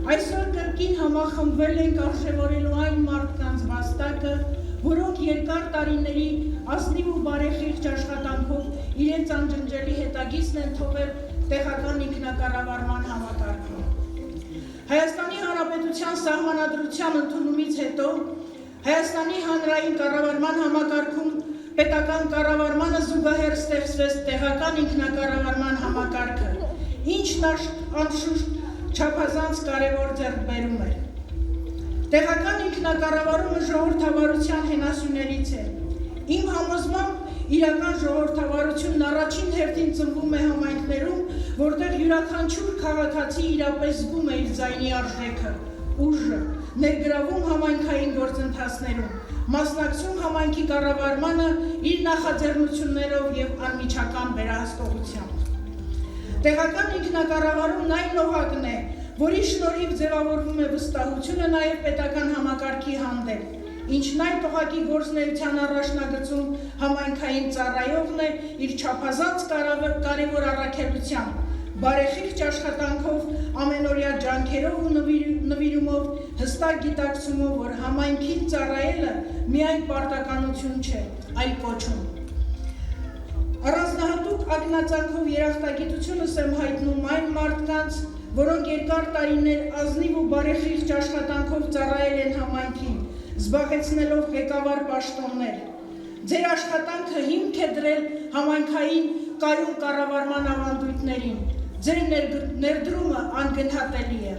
Այսօր կրկին համախմբվել ենք արժևորելու այն մարդկանց վաստակը, որոնք երկար տարիների ազնիվ ու բարեխիղճ աշխատանքով իրենց անջնջելի հետագիծն են թողել տեղական ինքնակառավարման համակարգում։ Հայաստանի Հանրապետության Սահմանադրության ընդունումից հետո Հայաստանի հանրային կառավարման համակարգում պետական կառավարմանը զուգահեռ ստեղծվեց տեղական ինքնակառավարման համակարգը, ինչն անշուշտ չափազանց կարևոր ձեռքբերում էր։ Տեղական ինքնակառավարումը ժողովրդավարության հենասյուներից է։ Իմ համոզմամբ իրական ժողովրդավարությունն առաջին հերթին ծնվում է համայնքներում, որտեղ յուրաքանչյուր քաղաքացի իրապես զգում է իր ձայնի արժեքը, ուժը, ներգրավում համայնքային գործընթացներում, մասնակցում համայնքի կառավարմանը իր նախաձեռնություններով և անմիջական վերահսկողությամբ։ Տեղական ինքնակառավարումն այն օղակն է, որի շնորհիվ ձևավորվում է վստահությունը նաև պետական համակարգի հանդեպ, ինչն այդ օղակի գործունեության առաջնագծում համայնքային ծառայողն է իր չափազանց կարևոր առաքելությամբ, բարեխիղճ աշխատանքով, ամենօրյա ջանքերով ու նվիրումով, հստակ գիտակցումով, որ համայնքին ծառայելը միայն պարտականություն չէ, այլ կոչում։ Առանձնահատուկ ակնածանքով երախտագիտությունս եմ հայտնում այն մարդկանց, որոնք երկար տարիներ ազնիվ ու բարեխիղճ աշխատանքով ծառայել են համայնքին, զբաղեցնելով ղեկավար պաշտոններ։ Ձեր աշխատանքը հիմք է դրել համայնքային կայուն կառավարման ավանդույթներին, ձեր ներդրումը անգնահատելի է։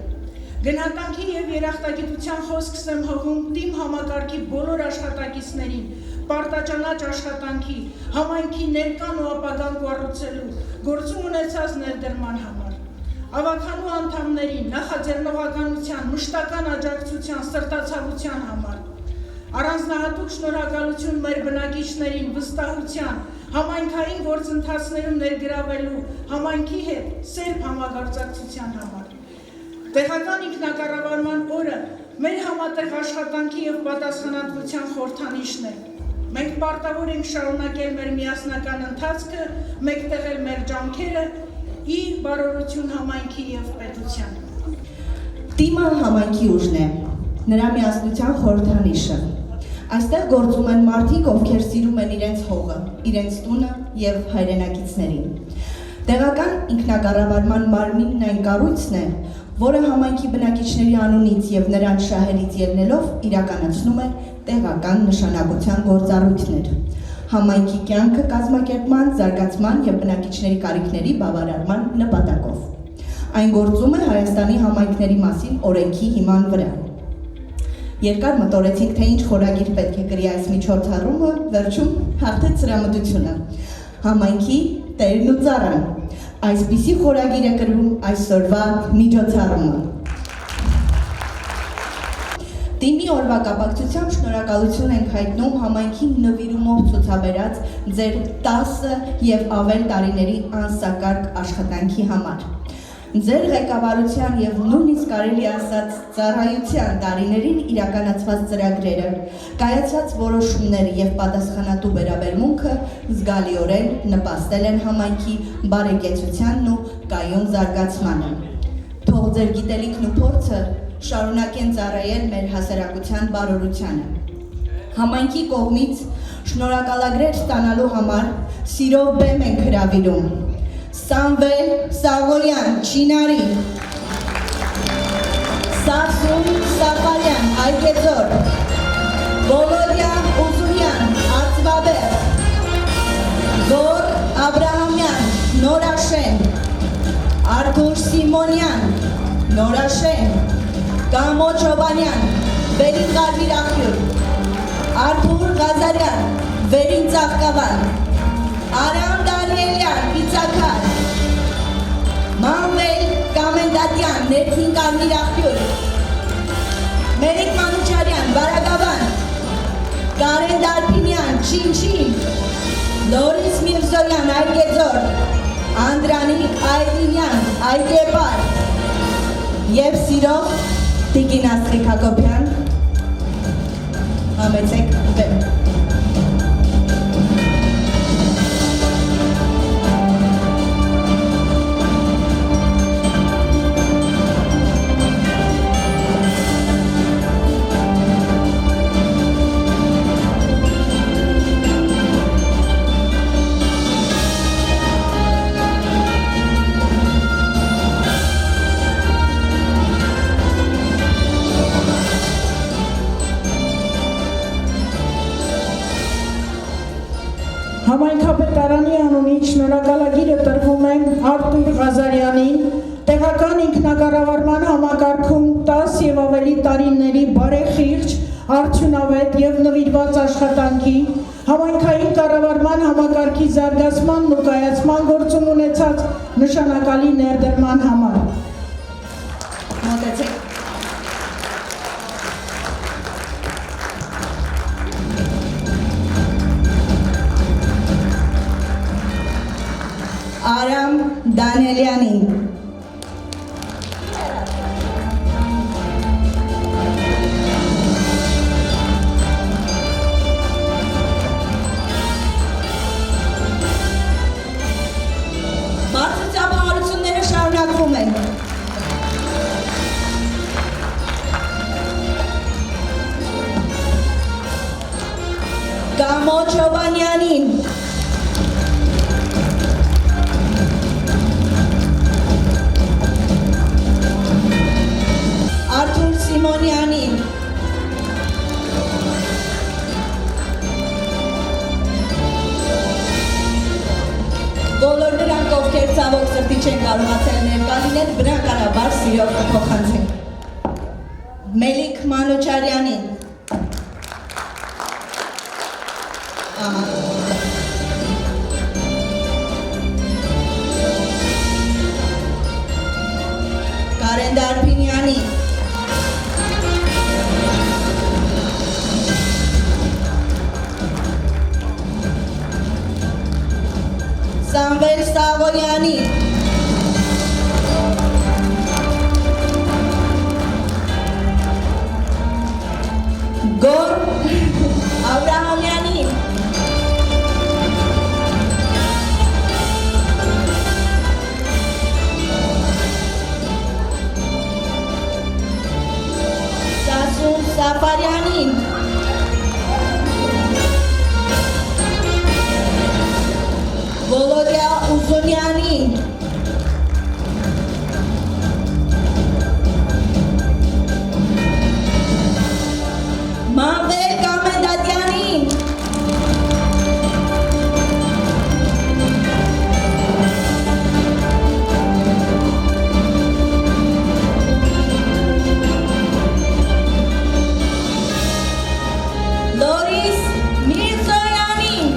Գնահատանքի և երախտագիտության խոսքս եմ հղում ՏԻՄ համակարգի բոլոր աշխատակիցներին, պարտաճանաչ աշխատանքի, համայնքի ներկան ու ապագան կառուցելու, գործում ունեցած ներդրման համար։ Ավագանու անդամներին, նախաձեռնողականության, մշտական աջակցության, սրտացավության համար։ Առանձնահատուկ շնորհակալություն մեր բնակիչներին, վստահության, համայնքային գործընթացներում ներգրավելու, համայնքի հետ սերտ համագործակցության համար։ Տեղական ինքնակառավարման օրը մեր համատեղ աշխատանքի և պատասխանատվության խորհրդանիշն է։ Մենք պարտավոր ենք շարունակել մեր միասնական ընթացքը, մեկտեղել մեր ջանքերը ի բարօրություն համայնքի և պետության։ ՏԻՄ-ը համայնքի ուժն է, նրա միասնության խորհրդանիշը։ Այստեղ գործում են մարդիկ, ովքեր սիրում են իրենց հողը, իրենց տունը և հայրենակիցներին։ Տեղական ինքնակառավարման մարմինն այն կառույցն է, որը համայնքի բնակիչների անունից և նրանց շահերից ելնելով իրականացնում է տեղական նշանակության գործառույթներ, համայնքի կյանքը կազմակերպման, զարգացման և բնակիչների կարիքների բավարարման նպատակով։ Այն գործում է Հայաստանի համայնքների մասին օրենքի հիման վրա։ Երկար մտորեցինք, թե ինչ խորագիր պետք է կրի այս միջոցառումը, վերջում հաղթեց սրամտությունը։ Համայնքի տերն ու ծառան։ Այսպիսի խորագիր է կրում այսօրվա միջոցառումը։ ՏԻՄ-ի օրվա կապակցությամբ շնորհակալություն ենք հայտնում համայնքին նվիրումով ցուցաբերած ձեր 10 և ավել տարիների անսակարկ աշխատանքի համար։ Ձեր ղեկավարության և նույնիսկ կարելի ասած ծառայության տարիներին իրականացված ծրագրերը, կայացած որոշումները և պատասխանատու վերաբերմունքը զգալիորեն նպաստել են համայնքի բարեկեցությանն ու կայուն զարգացմանը։ Թող ձեր գիտելիքն ու փորձը շարունակեն ծառայել մեր հասարակության բարօրությանը։ Համայնքի կողմից շնորհակալագրեր ստանալու համար սիրով բեմ ենք հրավիրում Սամվել Սաղոյան, Չինարի, Սարսուն Սաֆարյան, Այգեձոր, Վոլոդյա Ուզունյան, Արծվաբեր, Զոր Աբրահամյան, Նորաշեն, Արթուր Սիմոնյան, Նորաշեն, Կամո Չոբանյան, Վերին Կարմիր աղբյուր, Արթուր Ղազարյան, Վերին Ծաղկավան, Արամ Դանիելյան, Պիցակար, Մանվել Կամենդատյան, Ներքին Կարմիր աղբյուր, Մերիկ Մանուչարյան, Բարագավան, Կարեն Դարփինյան, Չինչին, Լորիս Միրզոյան, Այգեձոր, Անդրանիկ Այդինյան, Այգեպար և սիրող Տիկին Աստղիկ Հակոբյան, համեցեք բեմ։ Ղազարյանի անունից շնորհակալագիրը տրվում է Արտուր Ղազարյանին, տեղական ինքնակառավարման համակարգում 10 և ավելի տարիների բարեխիղճ, արդյունավետ և նվիրված աշխատանքի, համայնքային կառավարման համակարգի զարգացմանն ու կայացման գործում ունեցած նշանակալի ներդրման համար։ Մոտեցեք։ Արամ Դանելյանին։ Բարձր ծափահարությունները շարունակվում են։ Գամո Չովանյանին։ Արթուր Սիմոնյանին։ Բոլոր նրանք, ովքեր ցավոք սրտի չեն կարողացել ներկա լինել, բնականաբար սիրով կփոխանցենք։ Մելիք Մանուչարյանին։ Կարեն Դարփինյանին։ Սամվել Սաղոյանին։ Գոր Աբրահամյանին։ Սասուն Սաֆարյանին։ Վոլոդիա Ուզունյանին։ Մանվել Կամենդատյանին։ Լորիս Միրզոյանին։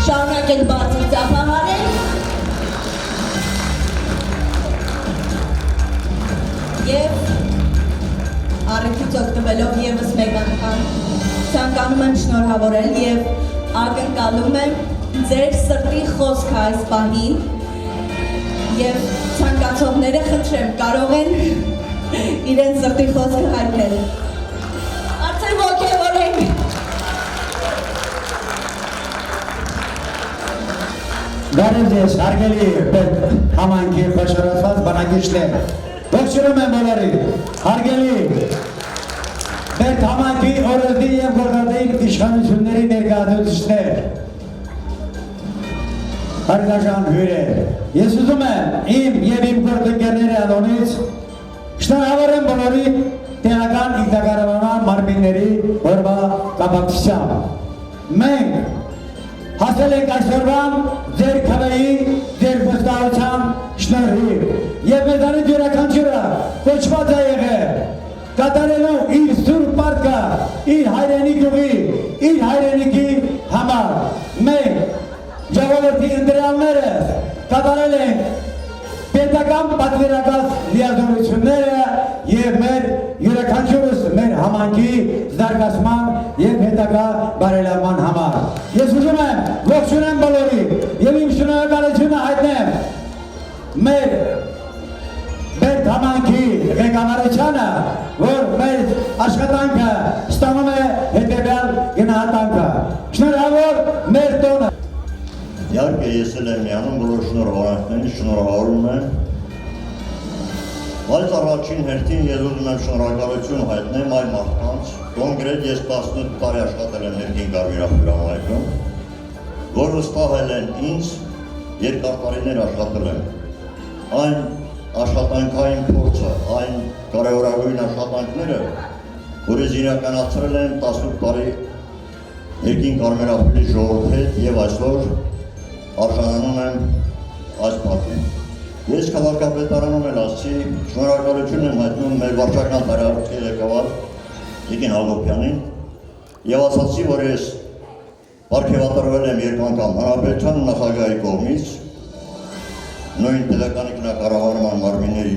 Շարունակենք բարձր ծափահարել և առիթից օգտվելով ևս մեկ անգամ ցանկանում եմ շնորհավորել և ակնկալում եմ ձեր սրտի խոսքը այս պահին և ցանկացողները խնդրեմ կարող են իրենց սրտի խոսքը հայտնել։ Արդեն ոգևորենք։ Գարև ձեզ, հարգելի համայնքի խոշորացված բնակիչներ, ողջունում եմ բոլորին, հարգելի համայնքի օրենսդիր և գործադիր իշխանությունների ներկայացուցիչներ, հարգարժան հյուրեր, ես ուզում եմ իմ և իմ գործընկերների անունից շնորհավորեմ բոլորի տեղական ինքնակառավարման մարմինների օրվա կապակցությամբ։ Մենք հասել ենք այսօրվան ձեր քվեի, ձեր վստահության շնորհիվ և մեզանից յուրաքանչյուրը կոչված է եղել կատարելու իր սուրբ պարտքը, իր հայրենիք ուղի, իր հայրենիքի համար։ Մենք ժողովրդի ընտրյալներս կատարել ենք պետական պատվիրակած լիազորությունները և մեր յուրաքանչյուրս մեր համայնքի զարգացման և հետագա բարելավման համար։ Ես ուզում եմ ողջունեմ բոլորին և իմ շնորհակալությունը հայտնեմ մեր համայնքի ղեկավարությանը, որ մեր աշխատանքը ստանում է հետևյալ գնահատանքը։ Շնորհավոր մեր տոնը։ Իհարկե ես էլ եմ միանում բոլոր շնորհավորանքներին շնորհավորում եմ, բայց առաջին հերթին ես ուզում եմ շնորհակալություն հայտնեմ այլ մարդկանց, կոնկրետ ես 18 տարի աշխատել եմ Ներքին Կարմիրախույր համայնքում, որ վստահել են ինձ, երկար տարիներ աշխատել եմ, այն աշխատանքային փորձը, այն կարևորագույն աշխատանքները, որ ես իրականացրել եմ 18 տարի Ներքին Կարմիրախույրի ժողովի հետ եւ այսօր արժանանում եմ այս պատվին։ Ես քաղաքապետարանում էլ ասছি, շնորհակալություն եմ հայտնում մեր վարչական տարածքի ղեկավար Տիկին Հակոբյանին եւ ասացի, որ ես պարգևատրվել եմ երկու անգամ հանրապետության նախագահի կողմից նույն պետական ինքնակառավարման մարմինների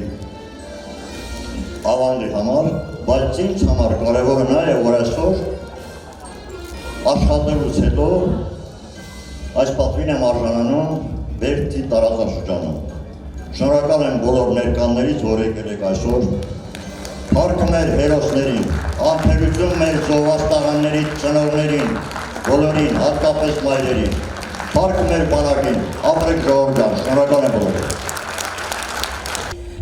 ավանդի համար, բայց ինձ համար կարևորը նա է, որ այսօր աշխատելուց հետո այս պատվին եմ արժանանում Բերդի տարածաշրջանում։ Շնորհակալ եմ բոլոր ներկաներից, որ եկել եք այսօր։ Փառք մեր հերոսներին, ամբերություն մեր զոհվածտեղանների ծնողներին, բոլորին, հատկապես մայրերին։ Փառք մեր բանակին, ապրեք ժողովուրդ, շնորհակալ եմ բոլորին։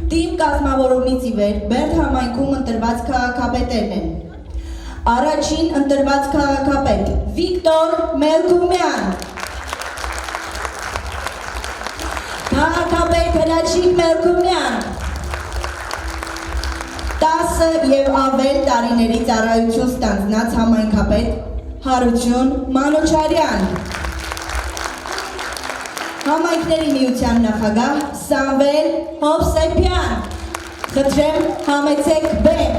Թիմ կազմավորումից ի վեր Բերդ համայնքում ընտրված քաղաքապետերն են։ Առաջին ընտրված քաղաքապետ Վիկտոր Մելքումյան, քաղաքապետ Հրաչիկ Մելքումյան, 10 եւ ավել տարիների ծառայություն ստանձնած համայնքապետ Հարություն Մանուչարյան, համայնքների միության նախագահ Սամվել Հովսեփյան, խնդրեմ համեցեք բեմ։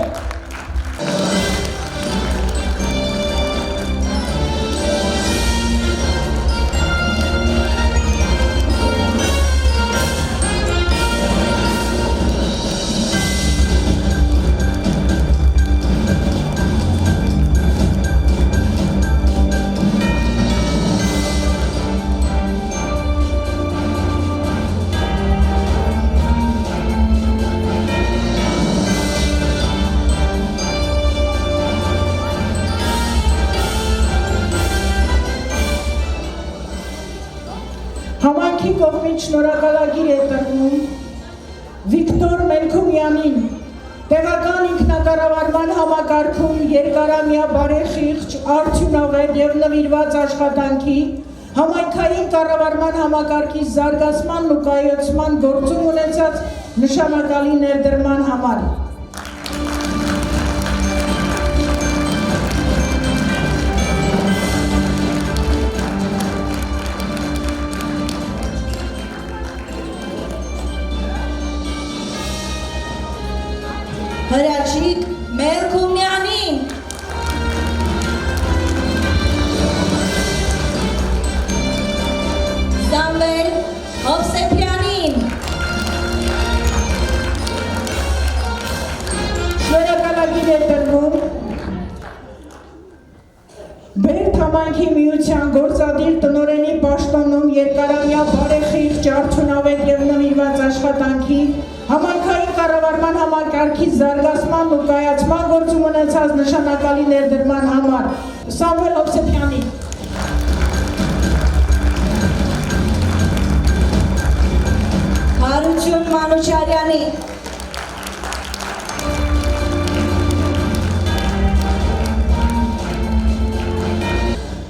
Համայնքի կողմից շնորհակալագիր է տրվում Վիկտոր Մելքումյանին, տեղական ինքնակառավարման համակարգում երկարամյա բարեխիղճ, արդյունավետ եւ նվիրված աշխատանքի, համայնքային կառավարման համակարգի զարգացման ու կայացման գործում ունեցած նշանակալի ներդրման համար։ Հրաչիկ Մելքումյանին, Սամվել Հովսեփյանին, շնորհակալագիր է տրվում Բերդ համայնքի միության գործադիր տնօրենի պաշտոնում երկարամյա բարեխիղճ, արդյունավետ եւ նվիրված աշխատանքի, համայնքային կառավարման համակարգի զարգացման ու կայացման գործում ունեցած նշանակալի ներդրման համար Սամվել Հովսեփյանին, Հարություն Մանուչարյանի,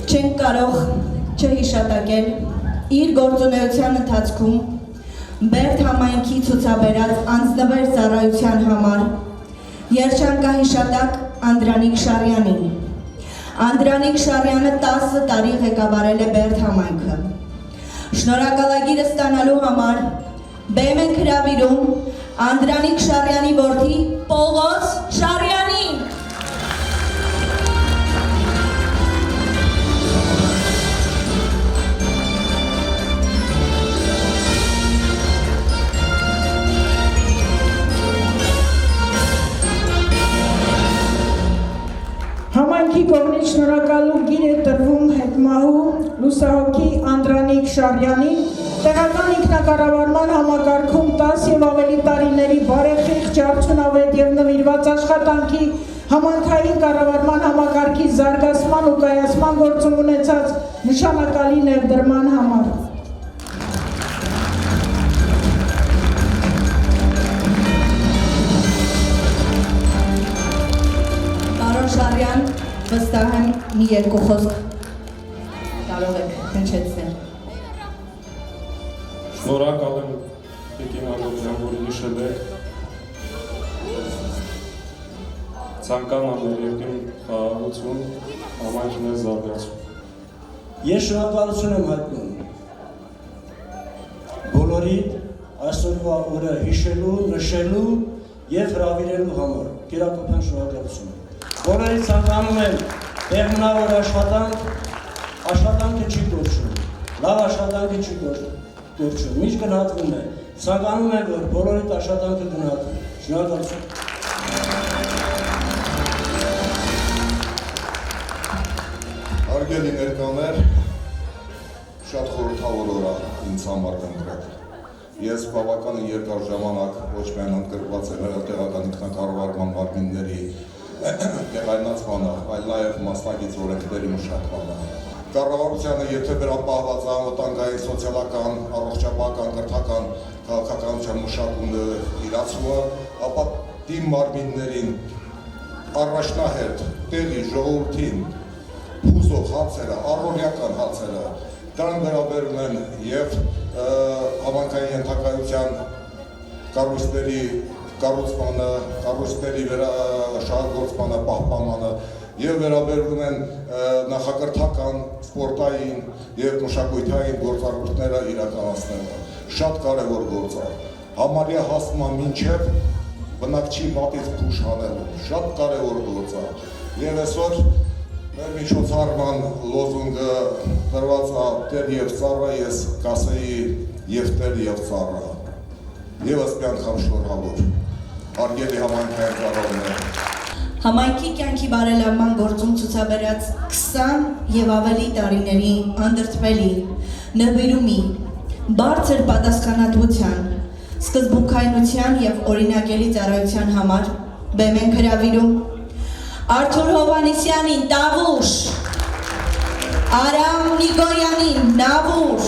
չենք կարող չհիշատակել իր գործունեության ընթացքում Բերդ համայնքի ցուցաբերած անձնվեր ծառայության համար երջանկահիշատակ Անդրանիկ Շարյանին։ Անդրանիկ Շարյանը 10 տարի ղեկավարել է Բերդ համայնքը։ Շնորհակալագիրը ստանալու համար բեմ ենք հրավիրում Անդրանիկ Շարյանի որդի Պողոս Շարյանին։ Համայնքի կողմից շնորհակալագիր է տրվում հետմահու լուսահոգի Անդրանիկ Շարյանին, տեղական ինքնակառավարման համակարգում 10 եւ ավելի տարիների բարեխիղճ, արդյունավետ եւ նվիրված աշխատանքի, համայնքային կառավարման համակարգի զարգացման ու կայացման գործում ունեցած նշանակալի ներդրման համար։ Սարյան, վստահ եմ մի երկու խոսք կարող եք հնչեցնել։ Շնորհակալ եմ Տիկին Ալոքյան, որ հիշել եք։ Ցանկանամ երկրի խաղաղություն, համայնքին է զարգացում։ Ես շնորհակալություն եմ հայտնում բոլորիդ այսօրվա օրը հիշելու, նշելու եւ հրավիրելու համար։ Գերակոպյան շնորհակալություն։ Բոլորիդ ցանկանում եմ բեղմնավոր աշխատանքը չի կորչում, լավ աշխատանքը չի կորչում, միշտ գնահատվում է։ Ցանկանում եմ, որ բոլորիդ աշխատանքը գնահատվի։ Շնորհակալություն։ Հարգելի ներկաներ, շատ խորհրդավոր օր է ինձ համար կոնկրետ։ Ես բավականին երկար ժամանակ ոչ միայն ընդգրկված եմ եղել տեղական ինքնակառավարման մարմինների տեղայնացմանը, այլ նաև մասնագիծ օրենքների մշակմանը։ Կառավարությանը եթե վերապահված անվտանգային, սոցիալական, առողջապահական, կրթական, քաղաքականության մշակումը իրացումը, ապա թիմ մարմիններին առաջնահերթ տեղի ժողովրդին հուզող հարցերը, առօրյական հարցերը դրան վերաբերում են և համայնքային ենթակայության կառույցների կառուցմանը, կառույցների շահագործմանը, պահպանմանը և վերաբերում են նախակրթական, սպորտային և մշակութային գործառույթները իրականացնելը։ Շատ կարևոր գործ է։ Համարյա հասնում է մինչև բնակչի մատից փուշ հանելու։ Շատ կարևոր գործ է։ Եվ այսօր մեր միջոցառման լոզունգը տրված է «Տեր և ծառա», ես կասեի «Եվ Տեր և ծառա»։ Եվս մի անգամ շնորհավոր։ Հարգելի համայնքային ծառայողներ։ Համայնքի կյանքի բարելավման գործում ցուցաբերած 20 եւ ավելի տարիների անդրդվելի նվիրումի, բարձր պատասխանատվության, սկզբունքայնության եւ օրինակելի ծառայության համար բեմ ենք հրավիրում Արթուր Հովհաննիսյանին տավուշ, Արամ Նիգոյանին նավուր,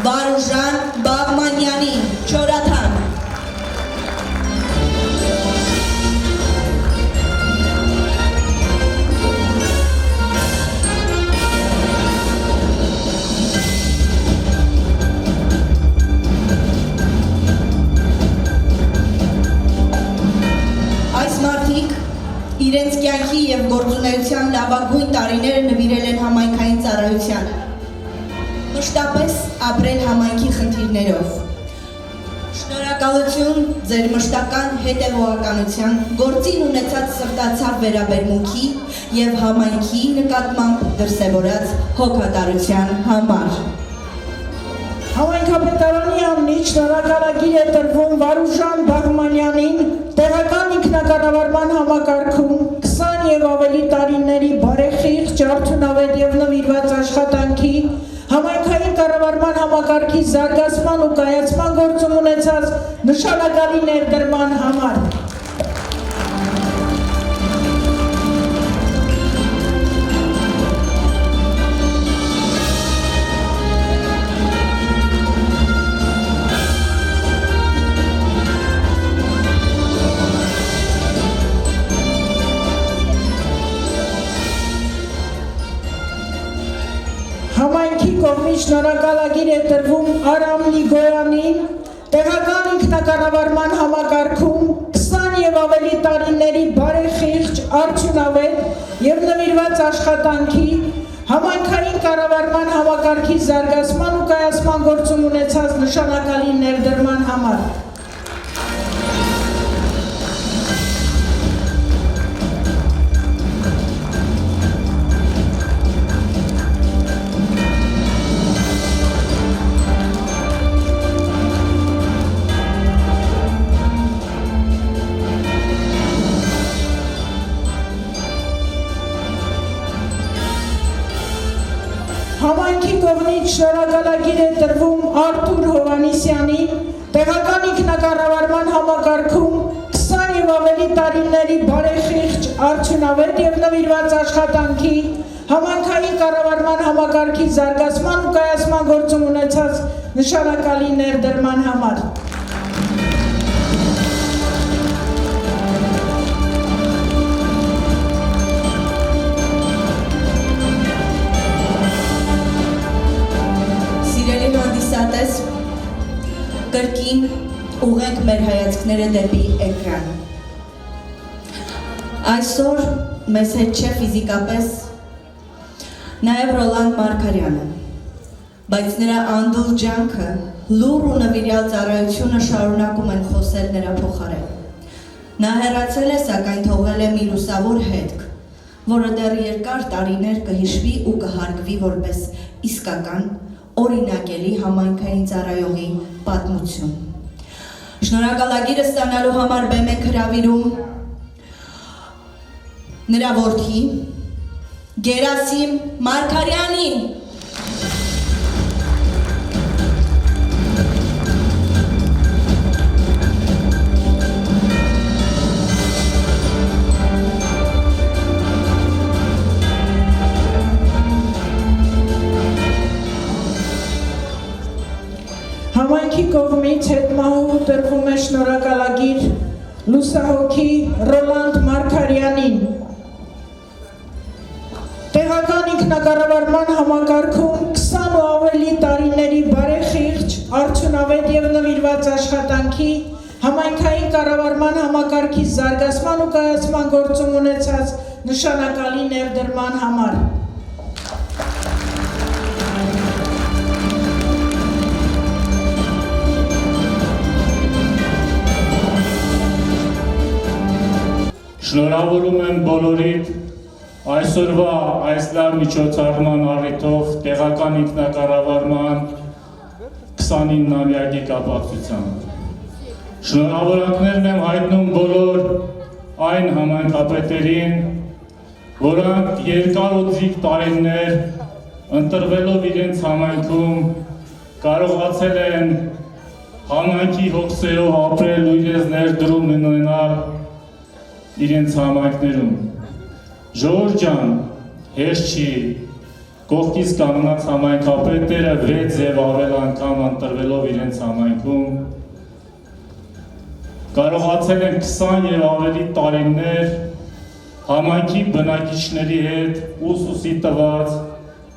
Վարուժան Բաղմանյանին չորաթան։ Այս մարդիկ իրենց կյանքի և գործունեության լավագույն տարիները նվիրել են համայնքային ծառայությանը, մշտապես ապրել համայնքի խնդիրներով։ Շնորհակալություն ձեր մշտական հետևողականության, գործին ունեցած սրտացավ վերաբերմունքի և համայնքի նկատմամբ դրսևորած հոգատարության համար։ Համայնքապետարանի անունից շնորհակալագիր է տրվում Վարուժան Բաղմանյանին տեղական ինքնակառավարման համակարգում 20 և ավելի տարիների բարեխիղճ, արդյունավետ և նվիրված աշխատանքի, համայնքային կառավարման համակարգի զարգացման ու կայացման գործում ունեցած նշանակալի ներդրման համար։ Համայնքի կողմից շնորհակալագիր է տրվում Արամ Նիգոյանին տեղական ինքնակառավարման համակարգում 20 և ավելի տարիների բարեխիղճ, արդյունավետ և նվիրված աշխատանքի, համայնքային կառավարման համակարգի զարգացման ու կայացման գործում ունեցած նշանակալի ներդրման համար։ Համայնքի կողմից շնորհակալագիր է տրվում Արթուր Հովհաննիսյանին տեղական ինքնակառավարման համակարգում 20 և ավելի տարիների բարեխիղճ, արդյունավետ և նվիրված աշխատանքի, համայնքային կառավարման համակարգի զարգացման ու կայացման գործում ունեցած նշանակալի ներդրման համար։ ուղենք մեր հայացքները դեպի էկրան։ Այսօր մեզ հետ չէ ֆիզիկապես նաև Ռոլանդ Մարգարյանը, բայց նրա անդուլ ջանքը, լուռ ու նվիրյալ ծառայությունը շարունակում են խոսել նրա փոխարեն։ Նա հեռացել է, սակայն թողել է մի լուսավոր հետք, որը դեռ երկար տարիներ կհիշվի ու կհարգվի որպես իսկական, օրինակելի համայնքային ծառայողի պատմություն։ Շնորհակալագիրը ստանալու համար բեմ ենք հրավիրում նրա որդի Գերասիմ Մարգարյանին։ Համայնքի կողմից հետմահու տրվում է շնորհակալագիր լուսահոգի Ռոլանդ Մարգարյանին։ Տեղական ինքնակառավարման համակարգում 20 ու ավելի տարիների բարեխիղճ, արդյունավետ և նվիրված աշխատանքի, համայնքային կառավարման համակարգի զարգացման ու կայացման գործում ունեցած նշանակալի ներդրման համար։ Շնորհավորում եմ բոլորիդ այսօրվա այս լավ միջոցառման առիթով տեղական ինքնակառավարման 29-ամյակի կապակցությամբ։ Շնորհավորանքներն եմ հայտնում բոլոր այն համայնքապետերին, որոնք երկար ու ձիգ տարիներ ընտրվելով իրենց համայնքում կարողացել են համայնքի հոգսերով ապրել ու իրենց ներդրումն ունենալ իրենց համայնքներում։ Ժողովուրդ ջան, հեշտ չի, կողքից կանգնած համայնքապետերը 6 եւ ավել անգամ ընտրվելով իրենց համայնքում կարողացել են 20 եւ ավելի տարիներ համայնքի բնակիչների հետ ուսուսի տված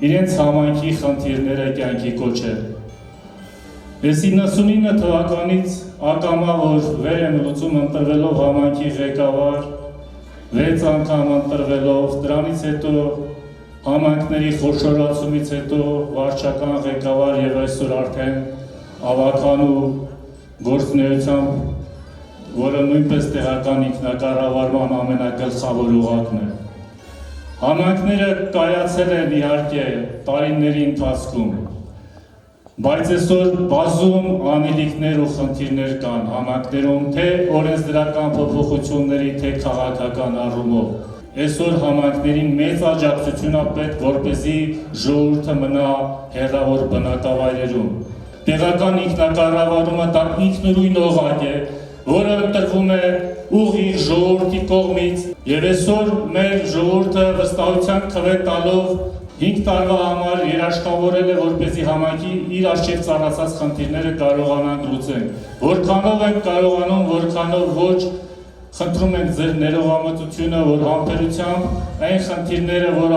իրենց համայնքի խնդիրները կյանքի կոչել։ Ես 99 թվականից ակամա, որ վեր եմ լուծում ընտրվելով համայնքի ղեկավար, 6 անգամ ընտրվելով, դրանից հետո համայնքների խոշորացումից հետո վարչական ղեկավար եւ այսօր արդեն ավականու գործունեությամբ, որը նույնպես տեղական ինքնակառավարման ամենագլխավոր ուղղակն է։ Համայնքները կայացել են իհարկե տարիների ընթացքում, բայց այսօր բազում անելիքներ ու խնդիրներ կան համայնքներում, թե օրենսդրական փոփոխությունների, թե քաղաքական առումով։ Այսօր համայնքներին մեծ աջակցություն է պետք, որպեսզի ժողովուրդը մնա հեռավոր բնակավայրերում։ Տեղական ինքնակառավարումը դա ինքնուրույն օղակ է, որը ընտրվում է ուղիղ ժողովրդի կողմից, եւ այսօր մեր ժողովուրդը վստահության քվե տալով 5 տարվա համար երաշխավորել է, որպեսզի համայնքի իր առջև ծառացած խնդիրները կարողանանք լուծենք։ Որքանով ենք կարողանում, որքանով ոչ, խնդրում ենք ձեր ներողամտությունը, որ համբերությամբ այն խնդիրները, որ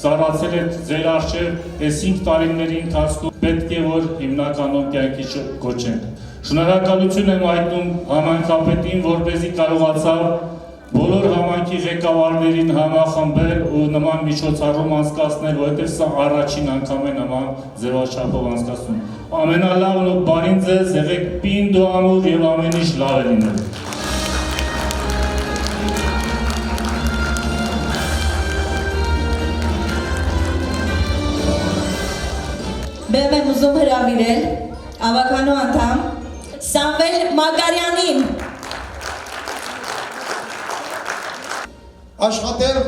ծառացել է ձեր առջև այս 5 տարիների ընթացքում, պետք է որ հիմնականում կյանքի կոչենք։ Շնորհակալություն եմ հայտնում համայնքապետին, որպեսզի կարողացավ բոլոր համայնքի ղեկավարներին համախմբել ու նման միջոցառում անցկացնել, որովհետև սա առաջին անգամ է նման ձևաչափով անցկացնում։ Ամենալավն ու բարին ձեզ, եղեք պինդ ու ամուր եւ ամեն ինչ լավ է լինել։ Բեմ եմ ուզում հրավիրել ավականու անդամ Սամվել Մարգարյանին։ Աշխատել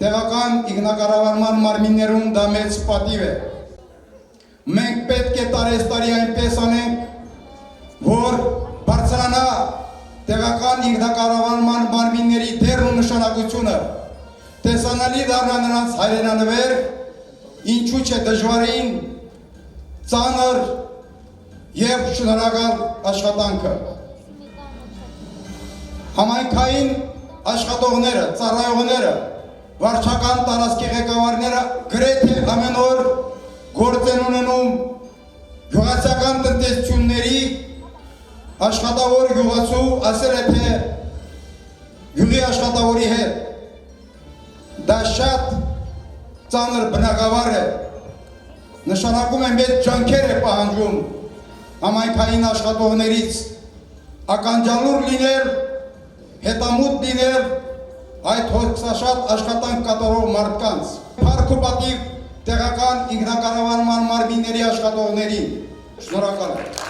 տեղական ինքնակառավարման մարմիններում դա մեծ պատիվ է։ Մենք պետք է տարեստարի այնպես անենք, որ բարձրանա տեղական ինքնակառավարման մարմինների դերն ու նշանակությունը, տեսանելի դառնա նրանց հայրենանվեր, ինչու չէ դժվարին, ծանր և շնորհակալ աշխատանքը։ Համայնքային աշխատողները, ծառայողները, վարչական տարածքի ղեկավարները գրեթե ամեն օր գործ են ունենում գյուղացիական տնտեսությունների աշխատավոր գյուղացու ասել է թե գյուղի աշխատավորի հետ դա շատ ծանր բնակավար է, նշանակում է մեծ ջանքեր է պահանջում համայնքային աշխատողներից ականջալուր լինել, հետամուտ լինել այդ հոգսաշատ աշխատանք կատարող մարդկանց, փառք ու պատիվ տեղական ինքնակառավարման մարմինների աշխատողներին։ Շնորհակալ եմ։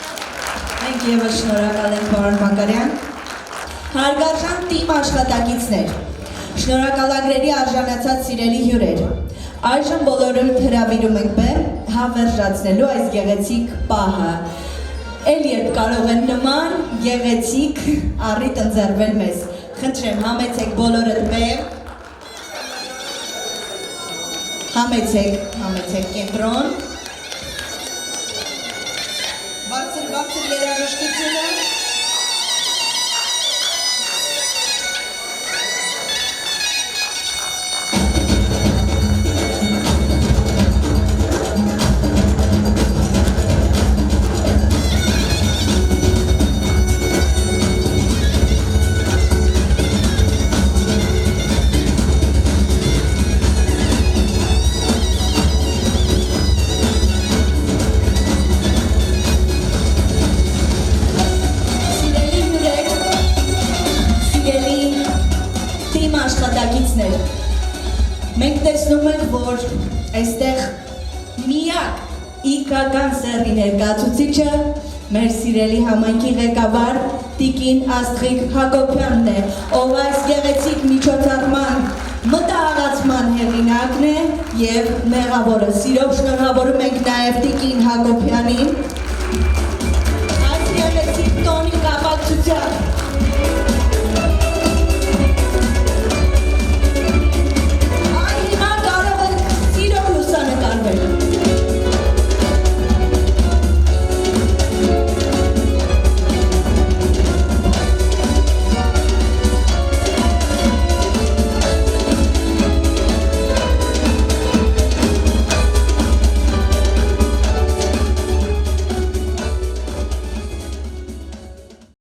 Մենք ևս շնորհակալ ենք պարոն Մակարյան։ Հարգարժան թիմ աշխատակիցներ, շնորհակալագրերի արժանացած սիրելի հյուրեր, այժմ բոլորը հրավիրում ենք բեմ հավերժացնելու այս գեղեցիկ պահը։ Էլ երբ կարող են նման գեղեցիկ առիթ ընձեռվել մեզ։ Խնդրեմ, համեցեք բոլորդ բեմ։ Համեցեք կենտրոն։ Բարձր երաժշտությունը։ Մենք տեսնում ենք, որ այստեղ միակ իգական սեռի ներկայացուցիչը մեր սիրելի համայնքի ղեկավար Տիկին Աստղիկ Հակոբյանն է, ով այս գեղեցիկ միջոցառման մտահղացման հեղինակն է եւ մեղավորը։ Սիրով շնորհավորում ենք նաեւ Տիկին Հակոբյանին այս գեղեցիկ տոնի կապակցությամբ։